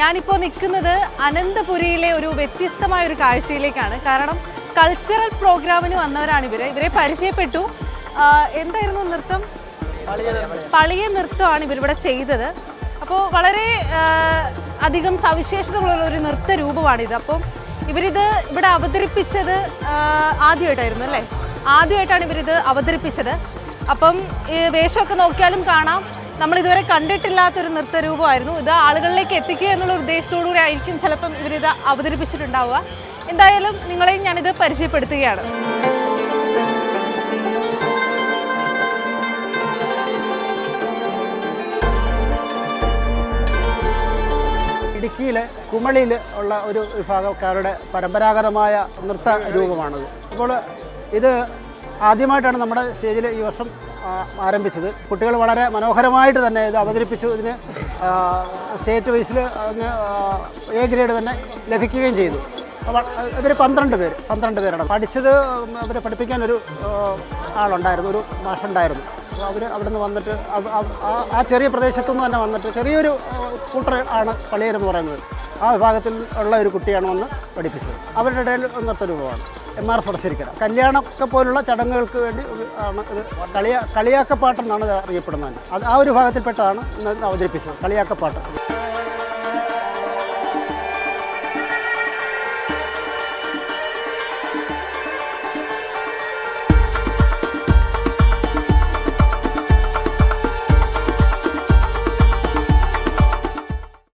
ഞാനിപ്പോൾ നിൽക്കുന്നത് അനന്തപുരിയിലെ ഒരു വ്യത്യസ്തമായ ഒരു കാഴ്ചയിലേക്കാണ്. കാരണം കൾച്ചറൽ പ്രോഗ്രാമിന് വന്നവരാണ് ഇവരെ പരിചയപ്പെട്ടു. എന്തായിരുന്നു നൃത്തം? പളിയ നൃത്തമാണ് ഇവരിവിടെ ചെയ്തത്. അപ്പോൾ വളരെ അധികം സവിശേഷതകളുള്ള ഒരു നൃത്ത രൂപമാണിത്. അപ്പം ഇവരിത് ഇവിടെ അവതരിപ്പിച്ചത് ആദ്യമായിട്ടായിരുന്നു അല്ലേ? ആദ്യമായിട്ടാണ് ഇവരിത് അവതരിപ്പിച്ചത്. അപ്പം ഈ വേഷമൊക്കെ നോക്കിയാലും കാണാം നമ്മളിതുവരെ കണ്ടിട്ടില്ലാത്തൊരു നൃത്തരൂപമായിരുന്നു. ഇത് ആളുകളിലേക്ക് എത്തിക്കുക എന്നുള്ള ഉദ്ദേശത്തോടു കൂടി ആയിരിക്കും ചിലപ്പം ഇവരിത് അവതരിപ്പിച്ചിട്ടുണ്ടാവുക. എന്തായാലും നിങ്ങളെയും ഞാനിത് പരിചയപ്പെടുത്തുകയാണ്. ഇടുക്കിയിലെ കുമളിയിൽ ഉള്ള ഒരു വിഭാഗക്കാരുടെ പരമ്പരാഗതമായ നൃത്ത രൂപമാണിത്. അപ്പോൾ ഇത് ആദ്യമായിട്ടാണ് നമ്മുടെ സ്റ്റേജിൽ ഈ വർഷം ആരംഭിച്ചത്. കുട്ടികൾ വളരെ മനോഹരമായിട്ട് തന്നെ ഇത് അവതരിപ്പിച്ചു. ഇതിന് സ്റ്റേറ്റ് വൈസിൽ അതിന് എ ഗ്രേഡ് തന്നെ ലഭിക്കുകയും ചെയ്തു. ഇവർ 12 പേരാണ് പഠിച്ചത്. അവരെ പഠിപ്പിക്കാൻ ഒരു ആളുണ്ടായിരുന്നു, ഒരു മാഷുണ്ടായിരുന്നു. അവർ അവിടെ നിന്ന് വന്നിട്ട് ആ ചെറിയ പ്രദേശത്തുനിന്ന് തന്നെ വന്നിട്ട് ചെറിയൊരു കൂട്ടർ ആണ് പള്ളിയരെന്ന് പറയുന്നത്. ആ വിഭാഗത്തിൽ ഉള്ള ഒരു കുട്ടിയാണ് വന്ന് പഠിപ്പിച്ചത്. അവരുടെ ഇടയിൽ നൃത്ത രൂപമാണ് MR സ്വരശ്ശേരിക്കര. കല്യാണമൊക്കെ പോലുള്ള ചടങ്ങുകൾക്ക് വേണ്ടി ആണ് ഇത്. കളിയാക്കപ്പാട്ടെന്നാണ് അറിയപ്പെടുന്നത്. അത് ആ ഒരു വിഭാഗത്തിൽപ്പെട്ടാണ് ഇന്ന് അവതരിപ്പിച്ചത്, കളിയാക്കപ്പാട്ട്.